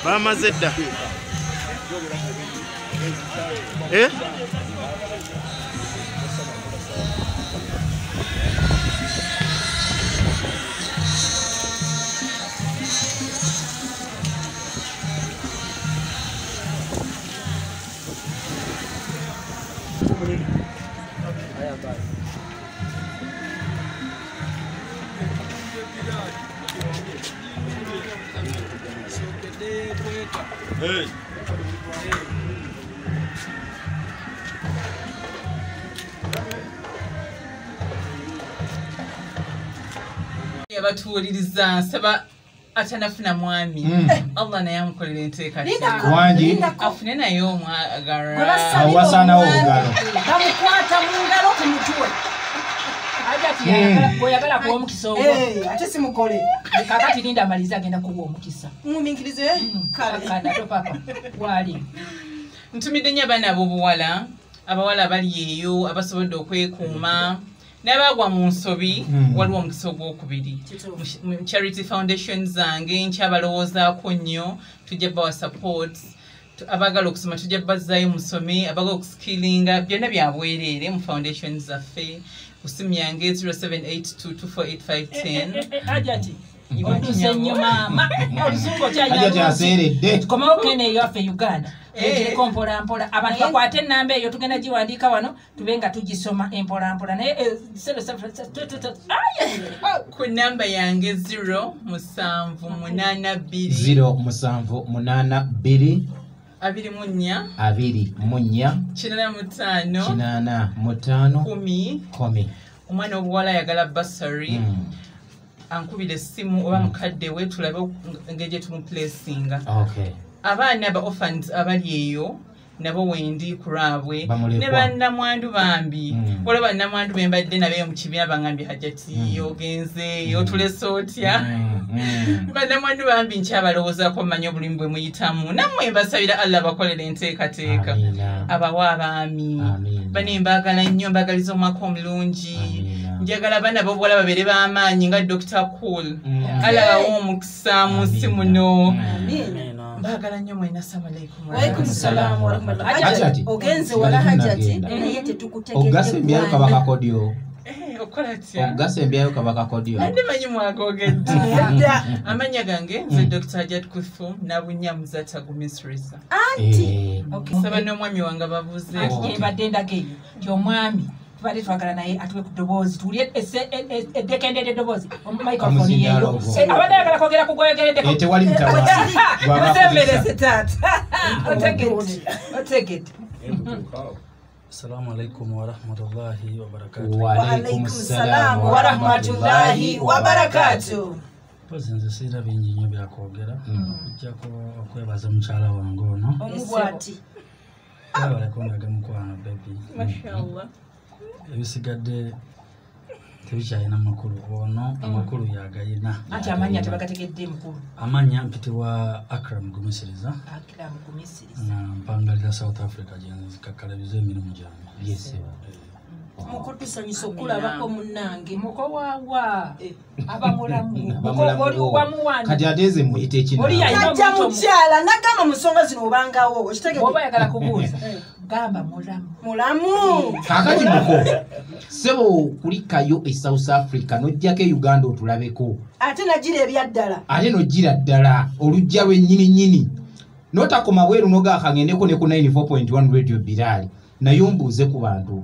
bamaze dda Hey. Yabatuuliriza nsaba atanafuna mwami Allah naye amukolera enteeka wangi afune naye omwagala awasanawo obugalo bamukwata mu ngalo ku mutwe oyagala kuwa omukisa ogwo ate simukole kakati linda amaliza agenda kuwa omukisa muminkirize kale papa wali ntumidde nnyo abaana ab'obuwala abawala abali eyo abasobodde okwekuuma n'abagwa mu nsobi waliwo omukisa ogwokubiri mu charity foundation zange nkyabalowoozaako nnyo tujja bawa support abagala okusoma tujja bazzaayo musome abagala okuskilinga byonna byabwereere mu foundation zaffe kusimu yange 0782248510 ajati odusenyo mama olusungu ajati aseeredde tukomewo kene eyo affe Uganda ekiriko mpolampola abantu bakwate ennamba eyo tugenda giwandiika wano tube nga tugisoma empolampola naye ku namba yange 07820 24 85 omwana obuwala ayagala basari ankubira essimu oba mukadde we tulabe engeri gye tumuplacinga abaana aba orphans abali eyo nabo wendi kulabwe ne bannamwandu bambi waliwo bannamwandu bembadde nabeyo mu kibiina bangambye hajati ogenze otulese otya bannamwandu bambi nkyabalowoozaako mmanyi obulimu bwe muyitamu nammwe mbasabira Allah bakolera enteekateeka abawa abaami bane mbagala nnyo mbagaliza omwaka omulungi njagala abaana b'obuwala babeere b'amaanyi nga Dr. Cool alabawo omukisa mu nsi muno mbagala nnyo mwena. Assalamu alaikum. Waalaikum salaam wa rahmatullahi. Ogenze wala hajati naye tetukutegedde ogasembyayo kabaka kodyo okola tya ogasembyayo kabaka kodyo andi manyi mwagogedde amanya gange nze Dr. Hajat Kuthum nabunya muzatagu Misrisa anti saba n'omwami wange babuze ebadde endageyo ky'omwami tubadde twagala naye atuwe ku ddoboozi tuwulye eddekendedde eddoboozi microphone yeyo abadde ayagala kwogera kugoyogereddeko tewali musemberese taata otegedde. Assalamu alaikum wa rahmatullahi wa barakatuh. Wa alaikum salaam wa rahmatullahi wa barakatuh. Pozi nze sira bingi nnyo byakwogera ojjako okwebaza mukyala wange ono omubwati abaleko nga mukwano baby mashallah ebisigadde tebikyalina makulu ono amakulu yagayina ati amanya tebagategedde mukulu amanya mpitibwa Akram Gumisiriza mpangalira South Africa gyenkakkalabiza emirimu gyange mukutusanyusa okulabako munnange mukowawa abamulamu kati ateeze muyite ekinaajja mukyala nagamba mu nsonga zino obangawo oba oyagala kubuuza gamba mulamu kakati muko sebo kulikayo e South Africa nojjako e Uganda otulabeko ate nagira ebyaddala ate nogira ddala olujja lwennyini notakoma bweru nogakang'endeko ne ku 94.1 radio Bilali naye ombuuze ku bantu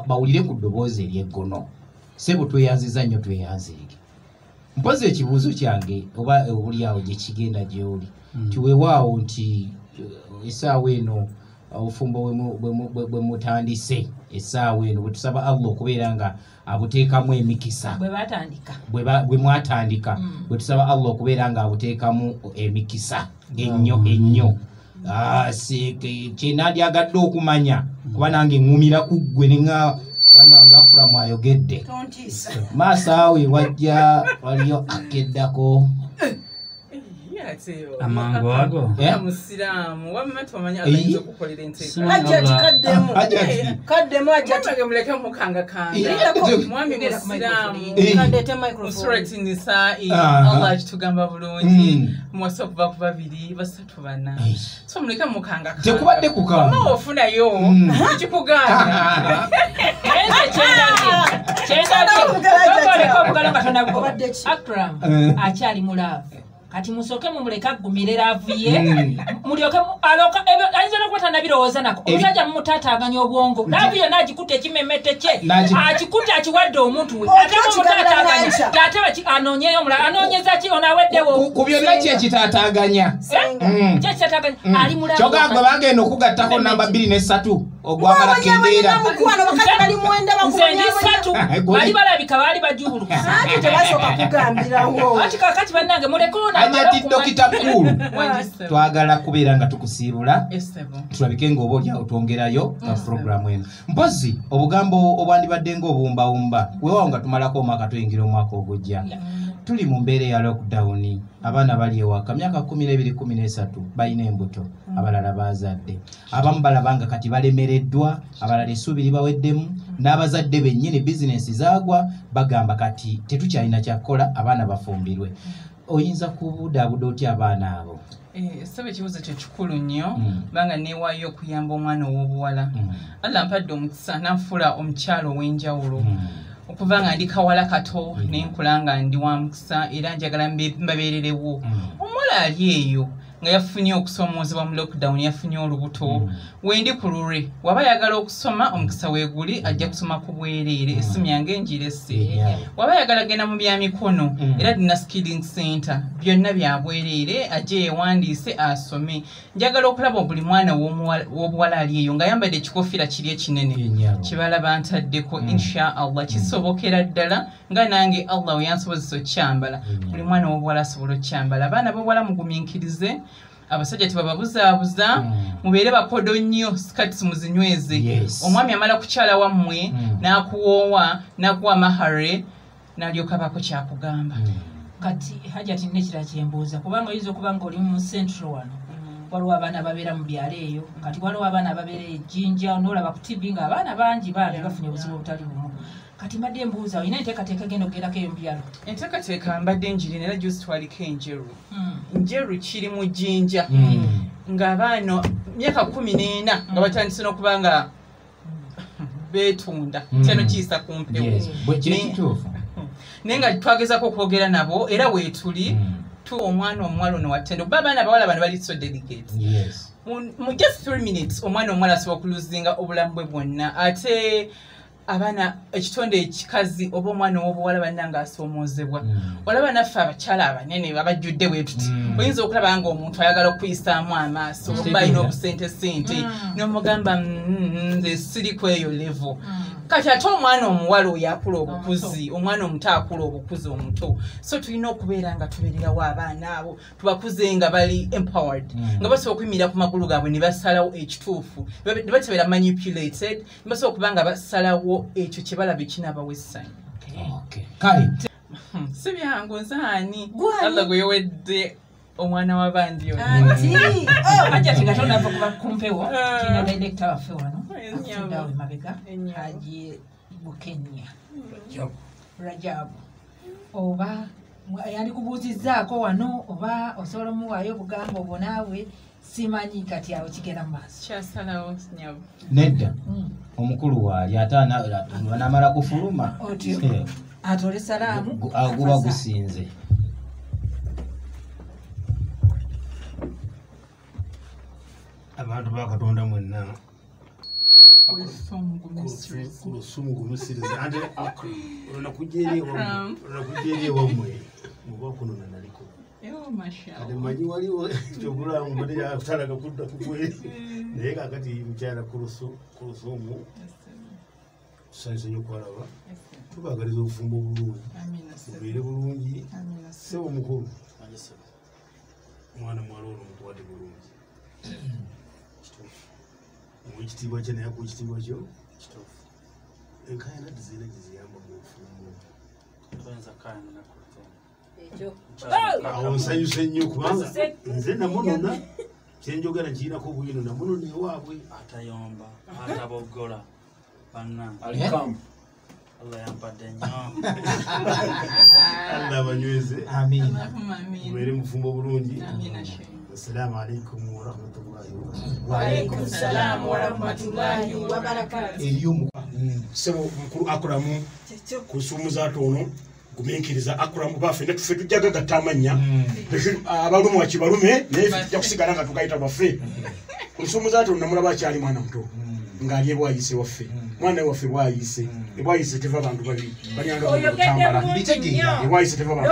bawulire ku ddoboozi eryeggono sebo tweyanziza nnyo tweyanzeege mpozi ekibuuzo kyange oba oli awo gye kigenda gy'oli kiweewaawo nti essaawa eno obufumbo bwe mutandise essaawa eno bwe tusaba Allah okubeera nga abuteekamu emikisa bwe mwatandika bwe tusaba Allah okubeera nga abuteekamu emikisa ennyo kyenandyagadde okumanya kuba nange ŋŋumira ku ggwe nga Akram ayogedde maaso awe wajja waliyo akeddako amangu ago musiramu wamma tumanya alayinza okukolera enteeka hajjati kaddemu hajjati muleke mukangakanga mwami musiramu kandete microphone surati nisai Allah kitugamba bulungi mwasa okuva ku babiri basatu bana so muleke mukangakanga tekubadde kukanga ofunayo kikuganda Akram akyali mulaavu kati musoke mumuleka agumire laavuye mulyoke aloka ayinza nokuba nabirowooza nako omusajja mumutaataaganya obwongo laavu yonna agikutte ekimemete kye akikutte akiwadde omuntu we ate mumutaataaganya ate anoonyeyo omulala anoonyeza ki onaaweddewo ku byonna ki ekitaataaganya kyekitaataaganya ali mulaavu kyokka gwe bagenda okugattako namba 2 ne 3 ogwamala kendeera nze ndi 3 bali balabika baali bajubulukusa ati tebasooka kugambirawo ati kakati bannange mulekona ajati dokita mukulu twagala kubeera nga tukusiibula tulabike ng'oba olyawo twongerayo programu eno mpozi obugambo obwandibadde ng'obuwumbawumba weewaawo nga tumalako omwaka tuyingira omwaka ogujja tuli mu mbeera eya lockdown abaana bali ewaka myaka 12-13 balina embuto abalala bazadde abamu balabanga kati balemereddwa abalala essuubi libaweddemu n'abazadde bennyini bizinesi zaagwa bagamba kati tetukyalina kyakukola abaana bafumbirwe oyinza kubudaabuda otya abaana abo saba ekibuzo kyo kikulu nnyo banga neewaayo okuyamba omwana ow'obuwala Allah mpadde omukisa nanfula omukyalo ow'enjawulo okuva nga ndi kawala kato nenkula nga ndi wa mukisa era njagala mbabeererewo omuwala ali eyo nga yafunye okusoomoozebwa mu lockdown yafunye olubuto wendi ku lulwe waba yagala okusoma omukisa weeguli ajja kusoma ku bwereere essimu yange enjirese waba yagala genda mu bya mikono era dina skilling center byonna bya bwereere ajje yewandiise asome njagala okulaba buli mwana w'obuwala ali eyo nga yambadde ekikofiira kiri ekinene kibalaba ntaddeko insha allah kisobokera ddala nga nange allah weyansobozesa okyambala buli mwana w'obuwala asobola okyambala abaana b'obuwala mugumiikirize abasajja tebababuzaabuza mubeere bakodo nnyo sikati muzinyweze omwami amala kukyala wammwe n'akuwoowa n'akuwa mahare n'alyoka baako kyakugamba kati hajati nekira kyembuuza kubanga oyinza okuba ng'oli mu central wano waliwo abaana babeera mu byalo eyo kati waliwo abaana babeera ejjinja onoolaba ku tv nga abaana bangi bafunye obuzibu obutali bumu kati mbadde embuuza olina enteekateeka genda okugendako eyo mu byalo enteekateeka mbadde njiri era juzi twaliko enjeru njeru kiri mu jjinja ng'abaana myaka 14 nga batandise n'okuba nga beetunda kyano kiyisa ku mpewo naye nga twagezako okwogera nabo era weetuli omwana omuwala ono wattendo kuba abaana abawala bano bali so delicate mu just 3 minutes omwana omuwala asobola okuluzinga obulamu bwe bwonna ate abaana ekitonde ekikazi oba omwana ow'obuwala bannanga asoomoozebwa olaba naffe abakyala abanene abajjudde bwe tuti oyinza okulaba nga omuntu ayagala okuyisaamu amaaso oba alina obusente n'omugamba nze siri ku eyo level kati ate omwana omuwala oyo akula obukuzi omwana omuto akula obukuzi omuto so tulina okubeera nga tubeererawo abaana abo tubakuze nga bali empowered nga basobola okuyimirira ku magulu gaabwe ne basalawo ekituufu ne batebeera manipulated ne basobola okuba nga basalawo ekyo kye balaba ekinabawa essanyu kale si byangu nzaani Allah gwe yowedde omwana w'abandi hajati nga tonava kuba kumpewo kina director waffe wano afundawe mabega aje Bukenya Rajabu oba yali kubuuzizzaako wano oba osobola omuwaayo obugambo obwo naawe simanyi kati awo kigenda mu maaso kyasalawo nyabu nedda omukulu waali ate namala kufuluma atole salaamu guba gusinze abantu bakatonda mwenna ku lusumu gumusiriza ate olinakujeeri ewammwe muba kuno nanaliko ate manyi waliwo kyobulamu mbadde akutalaga kudda kugweri naye kakati mukyala ku lusumu tusanyusa nyo okwalaba tubagaliza obufumbo obulungi mubeere bulungi sebo mukulu omwana muwala ono mukwate bulungi muwa ekitiibwa kye naye akuwa ekitiibwa kyo kituufu enkaayana tizirina gyeziyamba mu bufumbo awo nsanyuse nnyo kubanga nze namunona kyenjogera nkirinako obuyino namunona ewaabwe atayomba ataboggola banna Allah yampadde nnyo Allah abanyweze amina mubeere mufumbo bulungi assalamu alaikum warahmatullahi wabarakatuh sebo mukulu akuramu kusumuza atono guminkiriza akuramu bafe netufe tujjaga gatamanya abalumu wakibalume naye tujja kusigala nga tugaita baffe kusumuza atono namulaba akyali mwana muto ng'ali ebwayise waffe mwana waffe bwayise ebwayise teva bantu babiri banyanga okutambala ebwayise teva bantu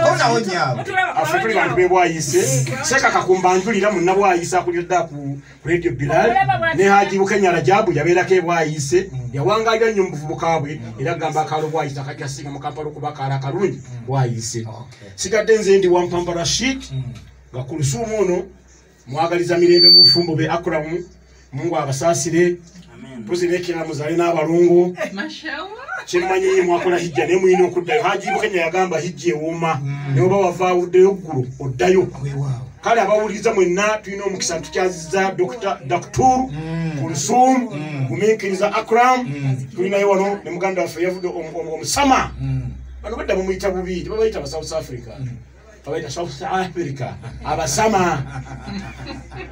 affe tuli bantu bebwayise seka kakumbanjulira munna bwayise akulidde ku radio Bilal ne Haji Bukenya Rajabu yabeerako ebwayise yawangalira nnyo mu buvubuka bwe era agamba akaalo bwayise akajja singa mu Kampala okuba akaalo akalungi bwayise sigadde nze ndi Wampamba Rashid nga ku lusuumu ono mwagaliza mirembe mu bufumbo be Akuramu Mungu abasaasire tuzibekera muzale n'abalungu kimanyi mwakola hijja ne muyina okuddayo Haji Bukenya yagamba hijja ewuuma neoba wava awuddeyo ggulu oddayo kale abawuliriza mwenna tulina omukisa tukyaziza Dr. Kulsum guminkiriza Akram tulinayo wano ne muganda waffe yavudde omusama bano badda mumuyita bubi tebabayita ba South Africa babayita South Africa abasama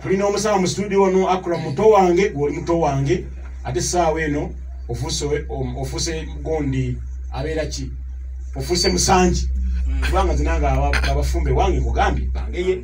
tulina omusama mu studio wano Akram muto wange gwoli muto wange ate saawa eno ofuse gondi abeera ki ofuse musanji kubanga zinanga abafumbe wange nkugambye bangeye